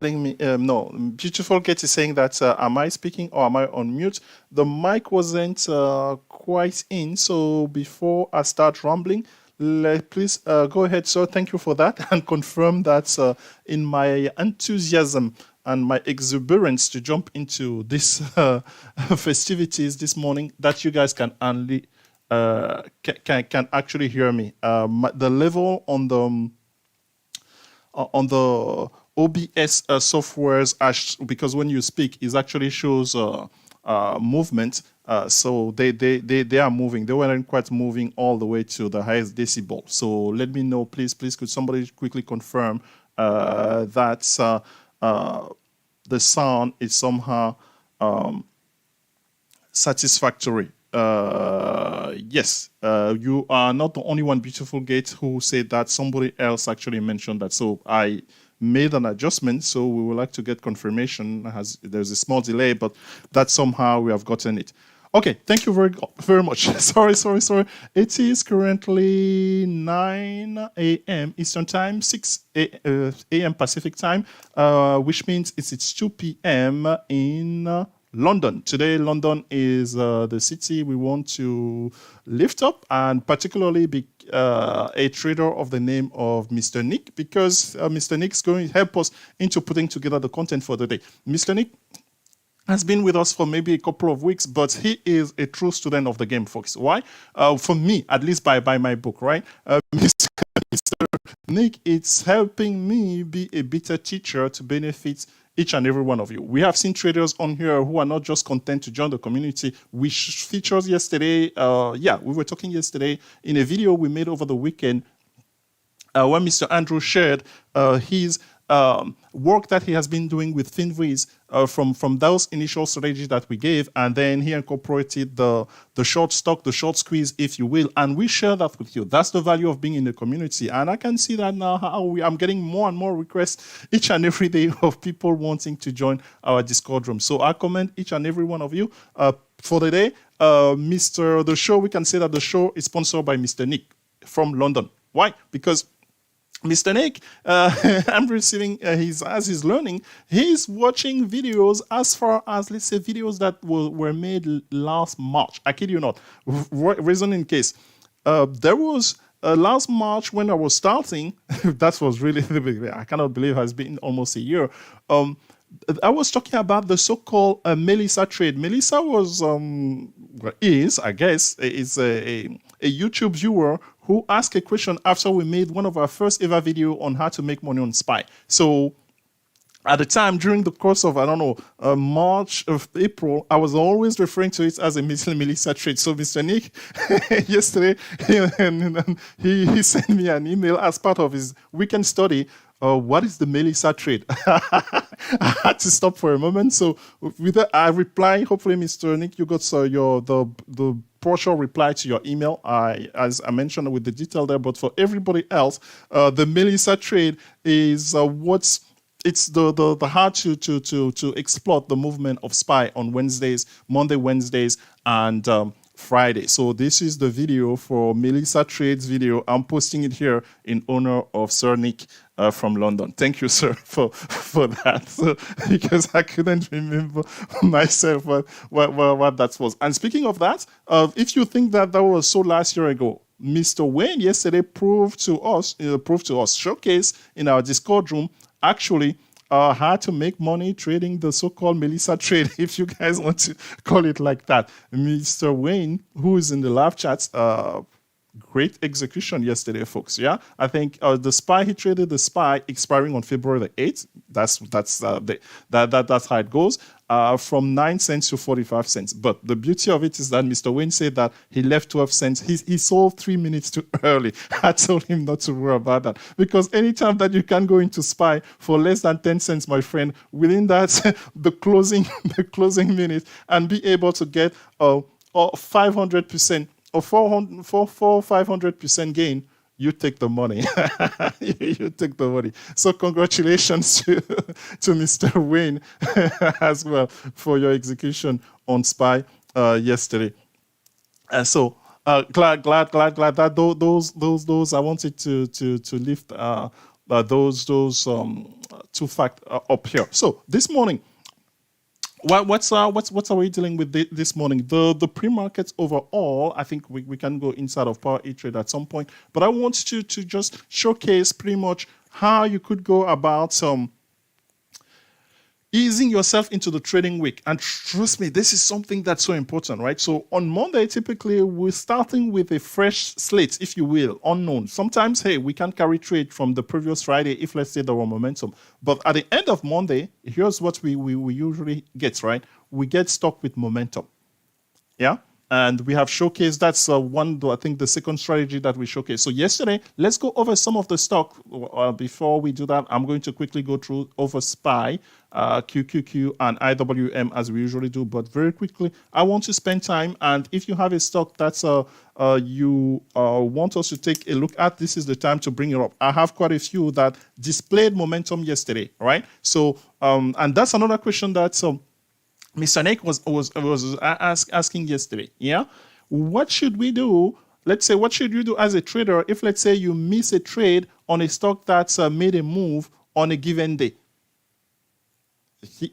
telling me, no, Beautiful Kate is saying that, am I speaking or am I on mute? The mic wasn't quite in, so before I start rambling, please go ahead, sir. Thank you for that, and confirm that in my enthusiasm and my exuberance to jump into this festivities this morning, that you guys can only can actually hear me. The level on the OBS softwares, because when you speak, it actually shows movement. So they are moving. They weren't quite moving all the way to the highest decibel. So let me know, please. Could somebody quickly confirm that the sound is somehow satisfactory? Yes, you are not the only one, Beautiful Gate, who said that. Somebody else actually mentioned that. So I made an adjustment, so we would like to get confirmation. There's a small delay, but that somehow we have gotten it. Okay, thank you very much. sorry. It is currently 9 a.m. Eastern Time, 6 a.m. Pacific Time, which means it's 2 p.m. in London. Today, London is the city we want to lift up, and particularly be a trader of the name of Mr. Nick, because Mr. Nick's going to help us into putting together the content for the day. Mr. Nick has been with us for maybe a couple of weeks, but he is a true student of the game, folks. Why? For me, at least by my book, right? Mr. Nick, it's helping me be a better teacher to benefit each and every one of you. We have seen traders on here who are not just content to join the community. We featured yesterday, we were talking yesterday in a video we made over the weekend when Mr. Andrew shared his work that he has been doing with Finviz from those initial strategies that we gave, and then he incorporated the short stock, the short squeeze, if you will, and we share that with you. That's the value of being in the community, and I can see that now how I'm getting more and more requests each and every day of people wanting to join our Discord room. So I commend each and every one of you for the day. The show, we can say that the show is sponsored by Mr. Nick from London. Why? Because Mr. Nick, I'm receiving as he's learning, he's watching videos as far as, let's say, videos that were made last March. I kid you not. Reason in case. There was last March when I was starting, that was really, I cannot believe it has been almost a year. I was talking about the so-called Melissa trade. Melissa was, I guess, is a YouTube viewer who asked a question after we made one of our first ever video on how to make money on SPY. So at the time, during the course of, March of April, I was always referring to it as a Melissa trade. So Mr. Nick, yesterday, he sent me an email as part of his weekend study. What is the Melissa trade? I had to stop for a moment. So with that, I reply. Hopefully, Mr. Nick, you got the partial reply to your email. As I mentioned with the detail there, but for everybody else, the Melissa trade is it's the how to exploit the movement of SPY on Wednesdays, Monday, Wednesdays, and Friday. So this is the video for Melissa Trades video. I'm posting it here in honor of Sir Nick from London. Thank you, sir, for that. So, because I couldn't remember myself what that was. And speaking of that, if you think that was so last year ago, Mr. Wayne yesterday proved to us, showcase in our Discord room, actually how to make money trading the so-called Melissa trade, if you guys want to call it like that. Mr. Wayne, who is in the live chats, great execution yesterday, folks. Yeah, I think he traded the SPY expiring on February the 8th. That's how it goes. From 9 cents to 45 cents. But the beauty of it is that Mr. Wayne said that he left 12 cents. He sold 3 minutes too early. I told him not to worry about that, because anytime that you can go into SPY for less than 10 cents, my friend, within that the closing minute, and be able to get 500% or 500% gain, you take the money. You take the money. So congratulations to Mr. Wayne as well for your execution on SPY yesterday. So glad that those I wanted to lift those two fact up here. So this morning, what are we dealing with this morning? The pre-markets overall, I think we can go inside of Power E-Trade at some point, but I want you to just showcase pretty much how you could go about easing yourself into the trading week. And trust me, this is something that's so important, right? So on Monday, typically we're starting with a fresh slate, if you will, unknown. Sometimes, hey, we can carry trade from the previous Friday if, let's say, there were momentum. But at the end of Monday, here's what we usually get, right? We get stuck with momentum. Yeah. And we have showcased, that's I think the second strategy that we showcased. So yesterday, let's go over some of the stock. Before we do that, I'm going to quickly go through over SPY, QQQ, and IWM as we usually do. But very quickly, I want to spend time. And if you have a stock that's you want us to take a look at, this is the time to bring it up. I have quite a few that displayed momentum yesterday, right? So, and that's another question that Mr. Nick was asking yesterday. Yeah, what should we do? Let's say, what should you do as a trader if, let's say, you miss a trade on a stock that's made a move on a given day?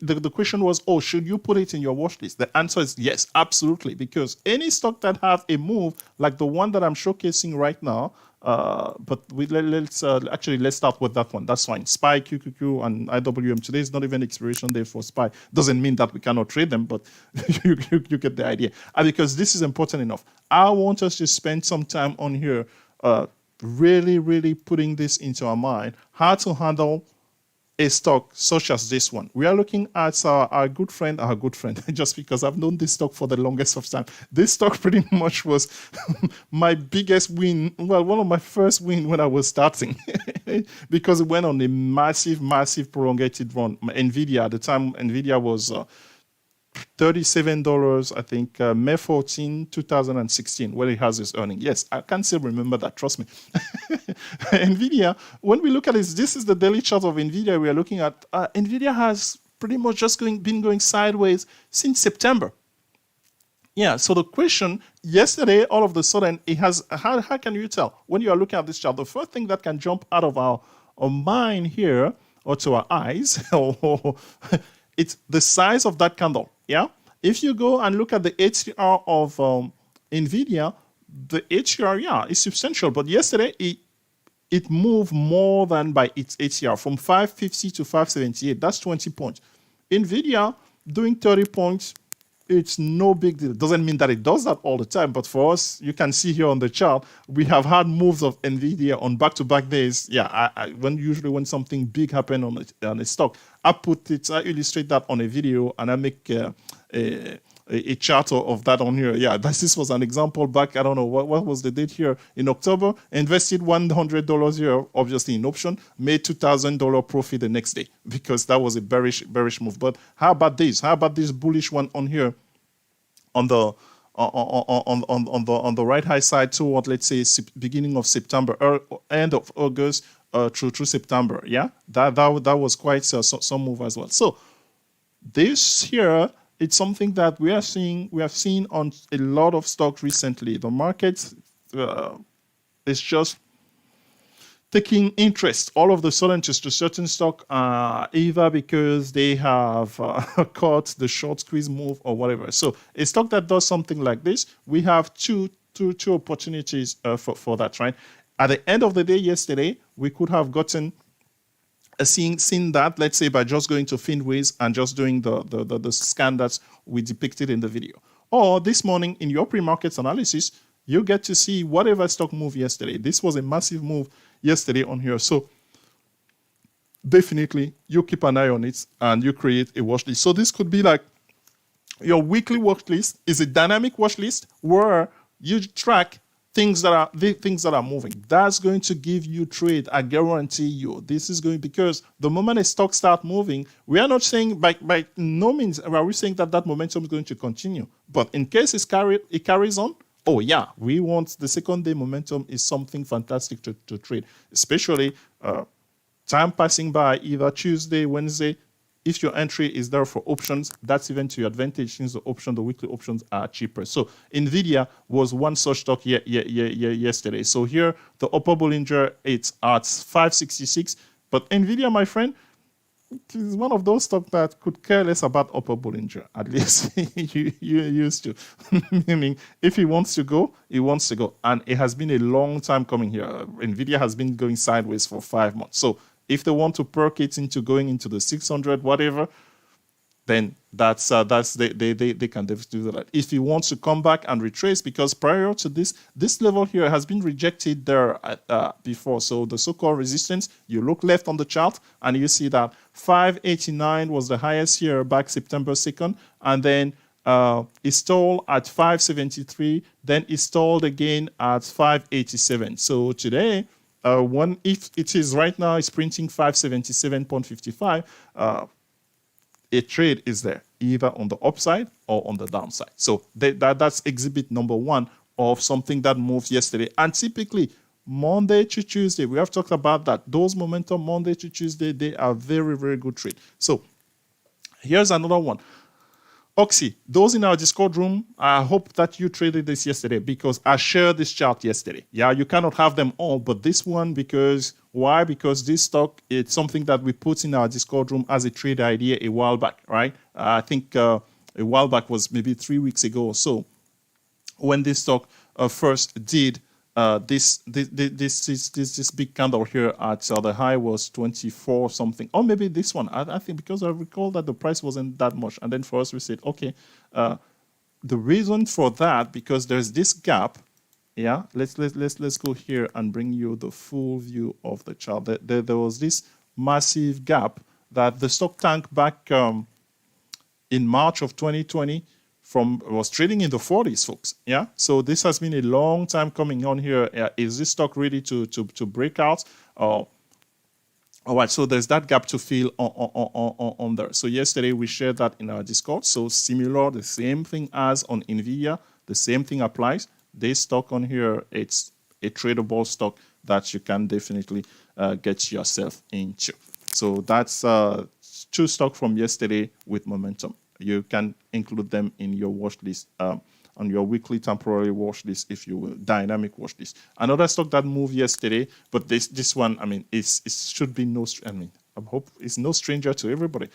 The question was, oh, should you put it in your watch list? The answer is yes, absolutely, because any stock that have a move like the one that I'm showcasing right now, but let's start with that one. That's fine. SPY, QQQ, and IWM. Today is not even expiration day for SPY. Doesn't mean that we cannot trade them, but you get the idea. And because this is important enough, I want us to spend some time on here, really putting this into our mind, how to handle a stock such as this one. We are looking at our good friend, just because I've known this stock for the longest of time. This stock pretty much was my biggest win, well, one of my first win when I was starting, because it went on a massive prolongated run. NVIDIA, at the time, NVIDIA was $37, I think, May 14, 2016, when it has its earning. Yes, I can still remember that, trust me. NVIDIA, when we look at this is the daily chart of NVIDIA we are looking at. NVIDIA has pretty much just been going sideways since September. Yeah, so the question, yesterday, all of a sudden, it has, how can you tell? When you are looking at this chart, the first thing that can jump out of our mind here, or to our eyes, it's the size of that candle. Yeah, if you go and look at the HCR of NVIDIA, the HCR, yeah, is substantial. But yesterday, it moved more than by its HCR from 550 to 578. That's 20 points. NVIDIA doing 30 points, it's no big deal. Doesn't mean that it does that all the time. But for us, you can see here on the chart, we have had moves of NVIDIA on back-to-back days. Yeah, usually when something big happens on a stock, I illustrate that on a video, and I make a chart of that on here. Yeah, this was an example back, I don't know, what was the date here? In October, invested $100 here, obviously in option, made $2,000 profit the next day, because that was a bearish move. But how about this? How about this bullish one on here on the on the right high side toward, let's say, beginning of September or end of August through September? Yeah, that was quite some move as well. So this here, it's something that we have seen on a lot of stocks recently. The market is just taking interest all of a sudden just to certain stock, either because they have caught the short squeeze move or whatever. So a stock that does something like this, we have two opportunities for that, right? At the end of the day yesterday, we could have gotten seen that, let's say, by just going to Finways and just doing the scan that we depicted in the video. Or this morning in your pre-markets analysis, you get to see whatever stock moved yesterday. This was a massive move yesterday on here. So definitely you keep an eye on it and you create a watch list. So this could be like your weekly watch list is a dynamic watch list where you track things that are moving. That's going to give you trade. I guarantee you. This is going, because the moment a stock start moving, we are not saying by no means are we saying that momentum is going to continue. But in case it carries on, oh yeah, we want the second day momentum is something fantastic to trade, especially time passing by either Tuesday, Wednesday. If your entry is there for options, that's even to your advantage, since the weekly options are cheaper. So NVIDIA was one such stock yesterday. So here, the upper Bollinger, it's at 566. But NVIDIA, my friend, It's one of those stocks that could care less about upper Bollinger. At least you used to. Meaning, if he wants to go, he wants to go. And it has been a long time coming here. Nvidia has been going sideways for 5 months. So if they want to perk it into going into the 600, whatever, then that's they can definitely do that. If he wants to come back and retrace, because prior to this level here has been rejected there before. So the so-called resistance, you look left on the chart and you see that 589 was the highest here back September 2nd, and then it stalled at 573, then it stalled again at 587. So today, if it is right now, it's printing 577.55. A trade is there, either on the upside or on the downside. So that's exhibit number one of something that moved yesterday. And typically, Monday to Tuesday, we have talked about that. Those momentum Monday to Tuesday, they are very, very good trade. So here's another one. Oxy, those in our Discord room, I hope that you traded this yesterday because I shared this chart yesterday. Yeah, you cannot have them all, but this one, because why? Because this stock, it's something that we put in our Discord room as a trade idea a while back, right? I think a while back was maybe 3 weeks ago or so when this stock first did this big candle here at the high was 24 something, or maybe this one. I think because I recall that the price wasn't that much, and then for us we said, okay, the reason for that, because there's this gap. Yeah, let's go here and bring you the full view of the chart. There was this massive gap that the stock tanked back in March of 2020. Was trading in the 40s, folks. Yeah, so this has been a long time coming on here. Is this stock ready to break out? All right, so there's that gap to fill on there. So yesterday we shared that in our Discord. So similar, the same thing as on Nvidia, the same thing applies. This stock on here, it's a tradable stock that you can definitely get yourself into. So that's two stocks from yesterday with momentum. You can include them in your watch list, on your weekly temporary watch list, if you will, dynamic watch list. Another stock that moved yesterday, but this one, I mean, it should be no. I mean, I hope it's no stranger to everybody.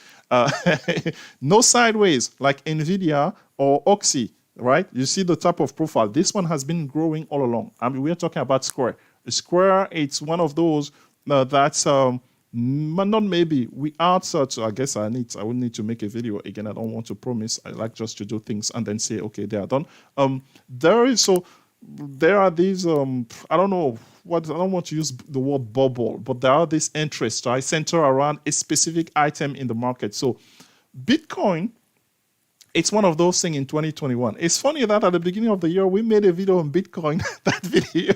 No sideways like Nvidia or Oxy, right? You see the type of profile. This one has been growing all along. I mean, we're talking about Square. Square, it's one of those that's. Not maybe we are such. I guess I will need to make a video again. I don't want to promise. I like just to do things and then say, okay, they are done. There are these I don't know what, I don't want to use the word bubble, but there are these interests, right, center around a specific item in the market. So Bitcoin, it's one of those things in 2021. It's funny that at the beginning of the year, we made a video on Bitcoin. That video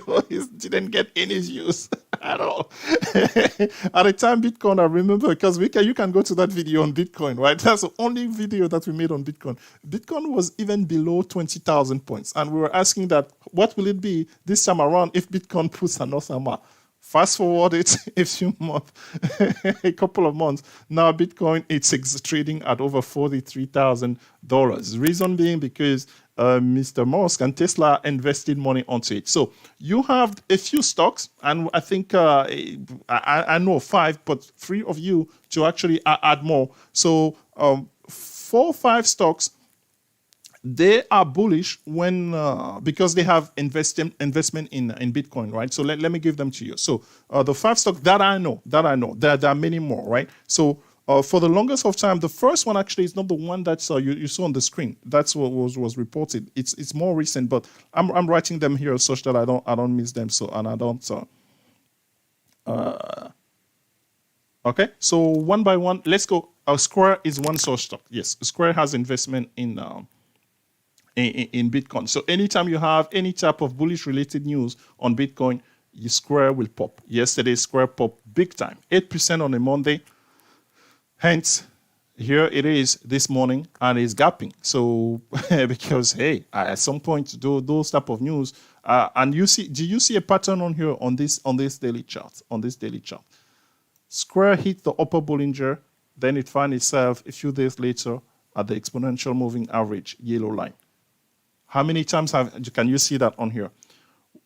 didn't get any views at all. At the time, Bitcoin, I remember, because you can go to that video on Bitcoin, right? That's the only video that we made on Bitcoin. Bitcoin was even below 20,000 points. And we were asking that, what will it be this time around if Bitcoin puts another mark? Fast forward it a few months, a couple of months. Now Bitcoin, it's trading at over $43,000. Reason being because Mr. Musk and Tesla invested money onto it. So you have a few stocks, and I think I know 5, but 3 of you to actually add more. So 4 or 5 stocks. They are bullish when because they have investment in Bitcoin, right? So let me give them to you. So the 5 stocks that I know, there are many more, right? So for the longest of time, the first one actually is not the one that you saw on the screen. That's what was reported. It's more recent, but I'm writing them here such that I don't miss them. So and I don't. Okay, so one by one, let's go. Square is one such stock. Yes, Square has investment in Bitcoin. So anytime you have any type of bullish related news on Bitcoin, Square will pop. Yesterday, Square popped big time, 8% on a Monday. Hence, here it is this morning, and it's gapping. So because hey, at some point, those type of news, and do you see a pattern on here on this daily chart? On this daily chart, Square hit the upper Bollinger, then it found itself a few days later at the exponential moving average yellow line. How many times can you see that on here?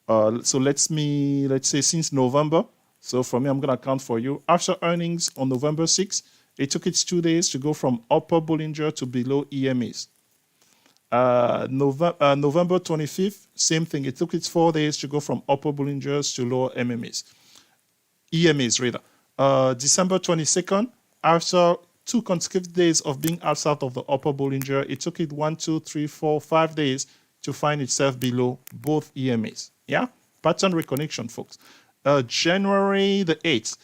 So let's say since November. So for me, I'm going to count for you. After earnings on November 6th, It took its 2 days to go from upper Bollinger to below EMAs. November 25th, same thing. It took its 4 days to go from upper Bollingers to lower EMAs rather. December 22nd, after 2 consecutive days of being outside of the upper Bollinger, it took it 1, 2, 3, 4, 5 days to find itself below both EMAs. Yeah, pattern reconnection, folks. January the 8th,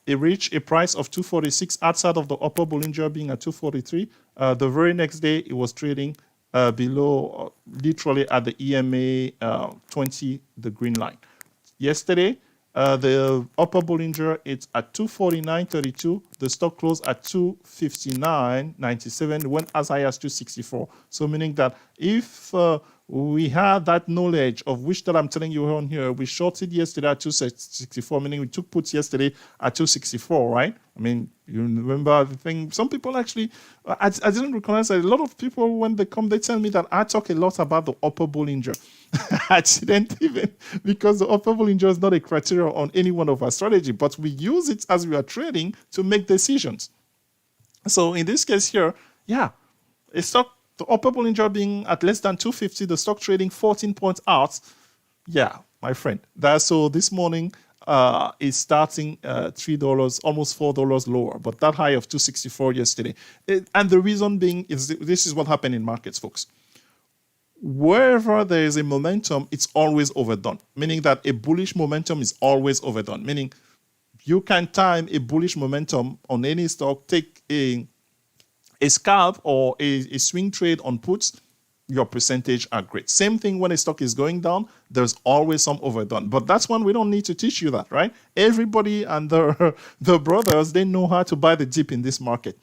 it reached a price of 246 outside of the upper Bollinger being at 243. The very next day, it was trading below, literally at the EMA 20, the green line. Yesterday, the upper Bollinger, it's at 249.32. The stock closed at 259.97. Went as high as 264. So meaning that if we had that knowledge of which that I'm telling you on here, we shorted yesterday at 264, meaning we took puts yesterday at 264, right? I mean, you remember the thing. Some people actually, I didn't recognize that. A lot of people, when they come, they tell me that I talk a lot about the upper Bollinger. I didn't even, because the upper Bollinger is not a criteria on any one of our strategy, but we use it as we are trading to make decisions. So in this case here, yeah, a stock, the upper Bollinger being at less than 250, the stock trading 14 points out. Yeah, my friend. So this morning is starting $3, almost $4 lower, but that high of 264 yesterday. And the reason being is this is what happened in markets, folks. Wherever there is a momentum, it's always overdone, meaning that a bullish momentum is always overdone, meaning you can time a bullish momentum on any stock, take a scalp or a swing trade on puts, your percentage are great. Same thing when a stock is going down, there's always some overdone. But that's one we don't need to teach you that, right? Everybody and the brothers, they know how to buy the dip in this market.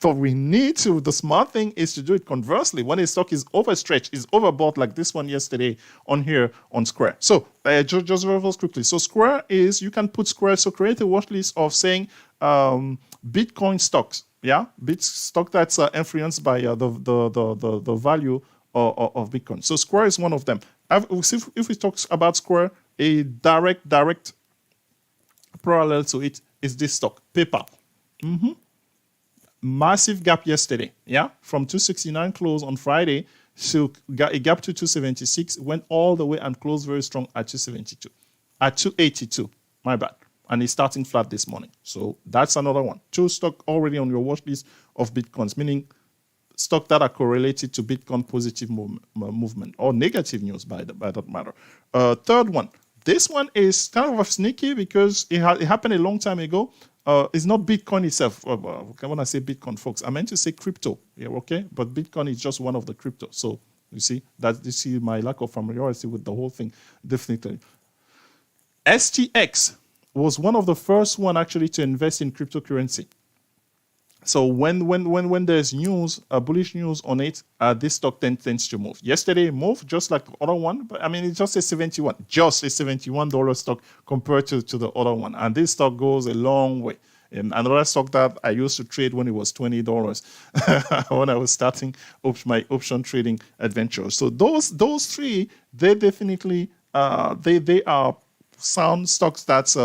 But we need to, the smart thing is to do it conversely. When a stock is overstretched, is overbought like this one yesterday on here on Square. So just real quickly. So Square is, you can put Square, so create a watch list of saying Bitcoin stocks. Yeah, stock that's influenced by the value of Bitcoin. So Square is one of them. If we talk about Square, a direct parallel to it is this stock, PayPal. Massive gap yesterday. Yeah, from 269 close on Friday, so got a gap to 276, went all the way and closed very strong at 272, at 282. My bad. And it's starting flat this morning. So that's another one. 2 stock already on your watch list of Bitcoins, meaning stock that are correlated to Bitcoin positive movement or negative news by that matter. Third one. This one is kind of sneaky because it happened a long time ago. It's not Bitcoin itself. When I say Bitcoin, folks, I meant to say crypto. Yeah, okay? But Bitcoin is just one of the crypto. So you see my lack of familiarity with the whole thing, definitely. STX was one of the first one actually to invest in cryptocurrency. So when there's news, bullish news on it, this stock tends to move. Yesterday moved just like the other one, but I mean it's just a $71 stock compared to the other one, and this stock goes a long way. And another stock that I used to trade when it was $20 when I was starting my option trading adventure. So those 3, they definitely they are sound stocks that's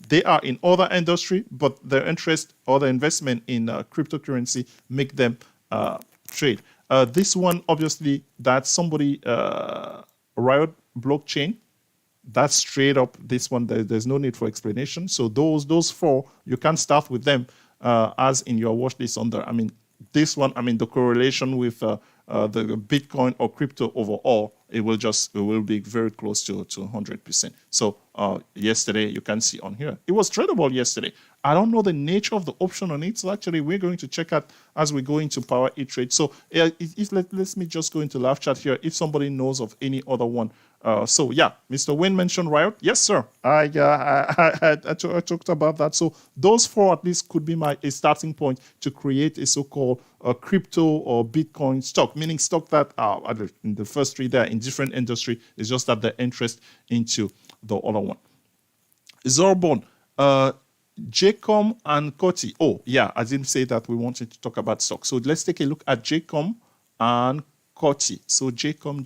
they are in other industry, but their interest or their investment in cryptocurrency make them trade. This one, obviously, that's somebody, Riot blockchain. That's straight up this one. There's no need for explanation. So those 4, you can start with them as in your watch list under. I mean, this one, I mean, the correlation with the Bitcoin or crypto overall, it will be very close to 100%. So yesterday, you can see on here, it was tradable yesterday. I don't know the nature of the option on it. So actually, we're going to check out as we go into Power E-Trade. So let me just go into live chat here if somebody knows of any other one. So yeah, Mr. Wayne mentioned Riot. Yes, sir. I talked about that. So those 4 at least could be a starting point to create a so-called crypto or Bitcoin stock, meaning stock that are in the first 3 there in different industry. It's just that the interest into the other one. Zorbon, JCOM and Coty. Oh yeah, I didn't say that we wanted to talk about stock. So let's take a look at JCOM and Coty. So JCOM.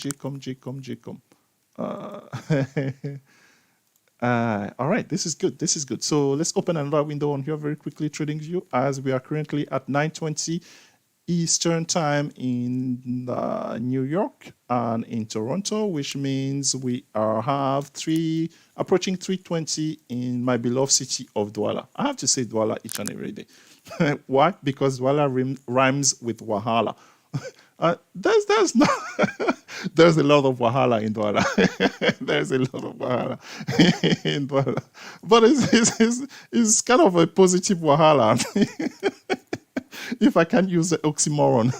All right, this is good. This is good. So let's open another window on here very quickly, trading view, as we are currently at 9:20 Eastern time in New York and in Toronto, which means we have approaching 3:20 in my beloved city of Douala. I have to say Douala each and every day. Why? Because Douala rhymes with Wahala. There's no there's a lot of Wahala in Douala. There's a lot of Wahala in Douala, but it's kind of a positive Wahala. If I can use the oxymoron.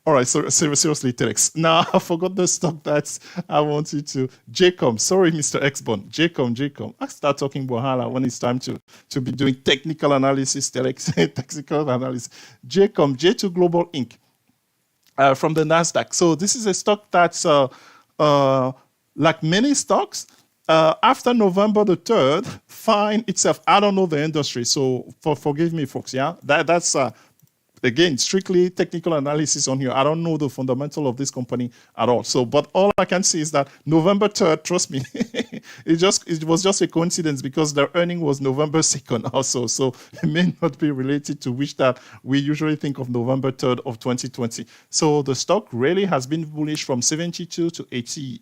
All right, so seriously, Telex. Now, I forgot the stock that I wanted to. JCOM, sorry, Mr. X-Bond. JCOM. I start talking Wahala when it's time to be doing technical analysis, Telex, technical analysis. JCOM, J2 Global Inc. From the NASDAQ. So this is a stock that's like many stocks, after November the 3rd, find itself. I don't know the industry, so forgive me, folks. Yeah, that's again strictly technical analysis on here. I don't know the fundamental of this company at all. So, but all I can see is that November 3rd, trust me, it was just a coincidence because their earning was November 2nd also. So it may not be related to which that we usually think of November 3rd of 2020. So the stock really has been bullish from 72 to 80.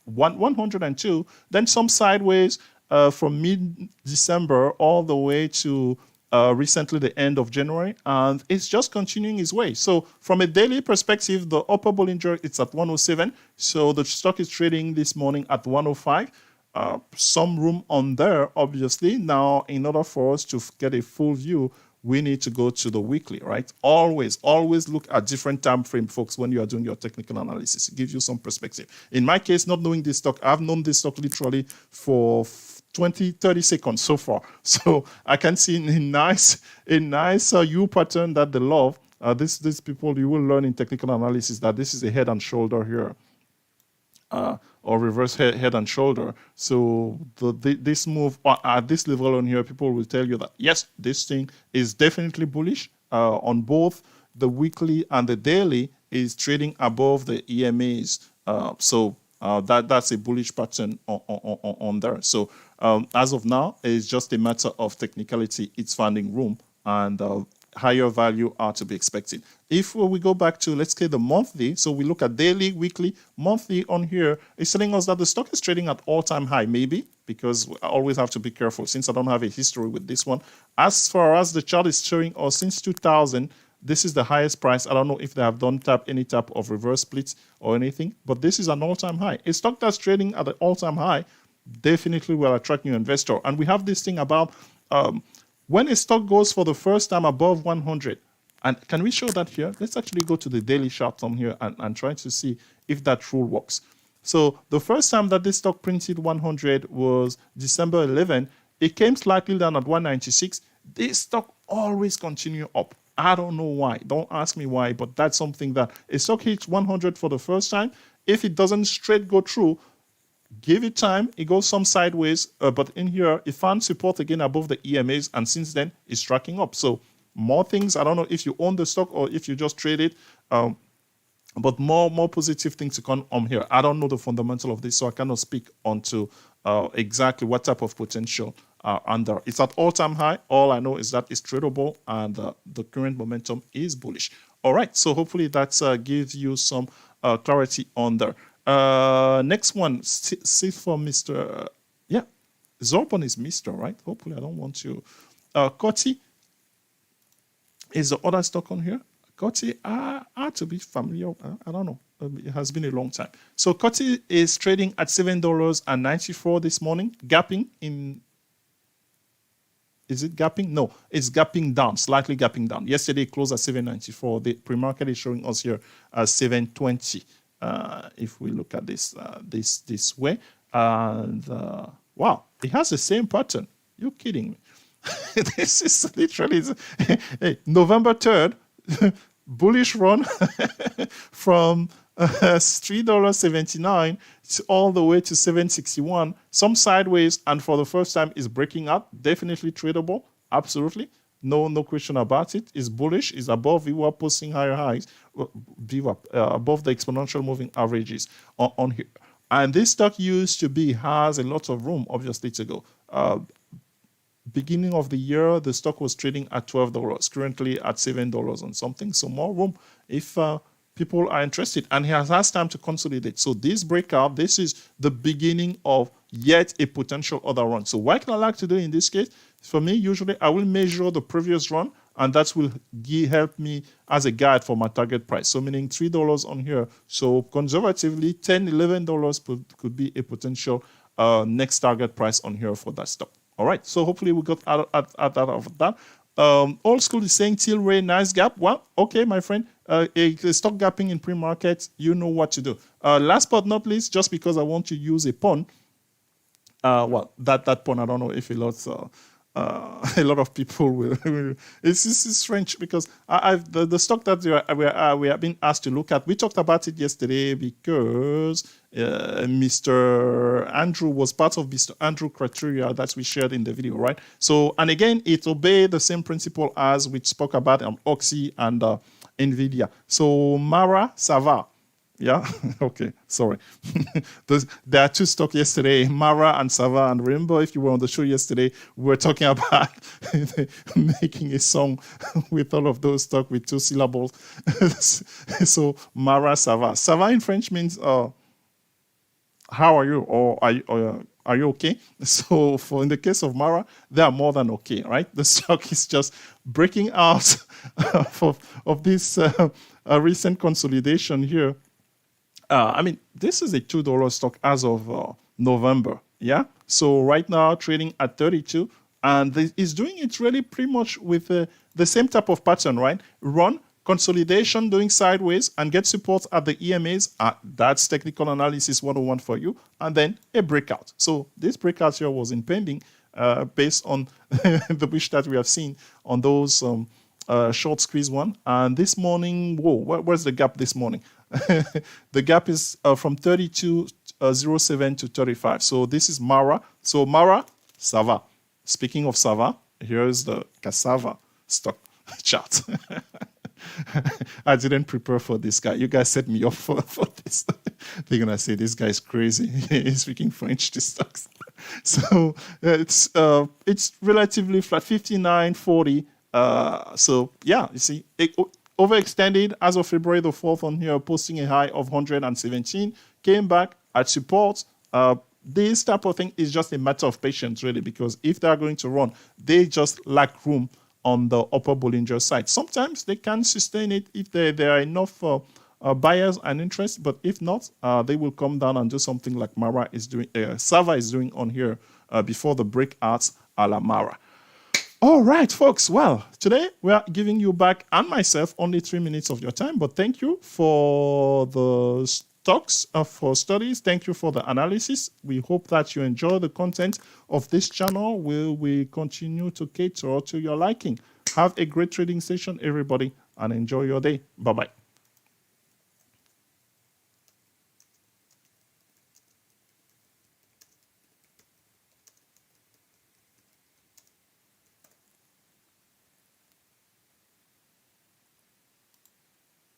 102, then some sideways from mid-December all the way to recently the end of January, and it's just continuing its way. So from a daily perspective, the upper Bollinger, it's at 107. So the stock is trading this morning at 105. Some room on there, obviously. Now, in order for us to get a full view, we need to go to the weekly, right? Always look at different time frame, folks, when you are doing your technical analysis. It gives you some perspective. In my case, not knowing this stock, I've known this stock literally for 20, 30 seconds so far. So I can see a nice U pattern that they love. These people, you will learn in technical analysis that this is a head and shoulder here. Or reverse head and shoulder. So this move at this level on here, people will tell you that, yes, this thing is definitely bullish on both the weekly and the daily is trading above the EMAs. So that's a bullish pattern on there. So as of now, it's just a matter of technicality. It's finding room and higher value are to be expected. If we go back to, let's say, the monthly, so we look at daily, weekly, monthly on here, it's telling us that the stock is trading at all-time high, maybe, because I always have to be careful since I don't have a history with this one. As far as the chart is showing us, since 2000, this is the highest price. I don't know if they have done any type of reverse splits or anything, but this is an all-time high. A stock that's trading at an all-time high definitely will attract new investor. And we have this thing about when a stock goes for the first time above 100, and can we show that here? Let's actually go to the daily chart on here and try to see if that rule works. So the first time that this stock printed 100 was December 11. It came slightly down at 196. This stock always continue up. I don't know why. Don't ask me why, but that's something that a stock hits 100 for the first time. If it doesn't straight go through, give it time, it goes some sideways, but in here, it found support again above the EMAs, and since then, it's tracking up. So more things, I don't know if you own the stock or if you just trade it, but more positive things to come on here. I don't know the fundamental of this, so I cannot speak onto exactly what type of potential under. It's at all-time high. All I know is that it's tradable, and the current momentum is bullish. All right, so hopefully that gives you some clarity on there. Next one, see for Mr. Yeah, Zorban is Mr. right? Hopefully I don't want to. Coty is the other stock on here. Coty, I had to be familiar. I don't know. It has been a long time. So Coty is trading at $7.94 this morning, gapping in. Is it gapping? No, it's gapping down, slightly gapping down. Yesterday it closed at $7.94. The pre-market is showing us here at $7.20. If we look at this this way, and wow, it has the same pattern. You're kidding me? This is literally hey, November 3rd, bullish run from $3.79 all the way to $7.61. Some sideways, and for the first time is breaking up. Definitely tradable, absolutely. No question about it. It's bullish. It's above VWAP, posting higher highs. VWAP above the exponential moving averages on here. And this stock used to be, has a lot of room, obviously, to go. Beginning of the year, the stock was trading at $12, currently at $7 and something. So more room if people are interested. And he has time to consolidate. So this breakout, this is the beginning of yet a potential other run. So what I like to do in this case, for me, usually I will measure the previous run, and that will help me as a guide for my target price. So meaning $3 on here. So conservatively, $10, $11 could be a potential next target price on here for that stock. All right, so hopefully we got out of that. Old school is saying Tilray, nice gap. Well, okay, my friend, a stock gapping in pre-market, you know what to do. Last but not least, just because I want to use a pun, well, that pun, I don't know if a lot of people will. It's strange because the stock that we have been asked to look at, we talked about it yesterday because Mr. Andrew was part of Mr. Andrew criteria that we shared in the video, right? So, and again, it obeyed the same principle as we spoke about Oxy and NVIDIA. So, Mara, Sava. Yeah, okay, sorry. There are two stocks yesterday, Mara and Sava. And remember, if you were on the show yesterday, we were talking about making a song with all of those stocks with two syllables. So, Mara, Sava. Sava in French means, how are you? Or are you okay? So, in the case of Mara, they are more than okay, right? The stock is just breaking out of this recent consolidation here. I mean, this is a $2 stock as of November, yeah? So right now, trading at 32, and it's doing it really pretty much with the same type of pattern, right? Run, consolidation, doing sideways, and get support at the EMAs. That's technical analysis 101 for you, and then a breakout. So this breakout here was impending based on the wish that we have seen on those short squeeze one. And this morning, whoa, where's the gap this morning? The gap is from 32.07 to 35. So this is Mara. So Mara, Sava. Speaking of Sava, here's the cassava stock chart. I didn't prepare for this guy. You guys set me up for this. They're going to say this guy is crazy. He's speaking French to stocks. So it's relatively flat, 59.40. So yeah, you see, overextended as of February the 4th on here, posting a high of 117, came back at support. This type of thing is just a matter of patience, really, because if they are going to run, they just lack room on the upper Bollinger side. Sometimes they can sustain it if there are enough buyers and interest, but if not, they will come down and do something like Mara is doing, Sava is doing on here before the breakouts a la Mara. All right, folks. Well, today we are giving you back and myself only 3 minutes of your time, but thank you for the stocks, for studies. Thank you for the analysis. We hope that you enjoy the content of this channel. We continue to cater to your liking. Have a great trading session, everybody, and enjoy your day. Bye-bye.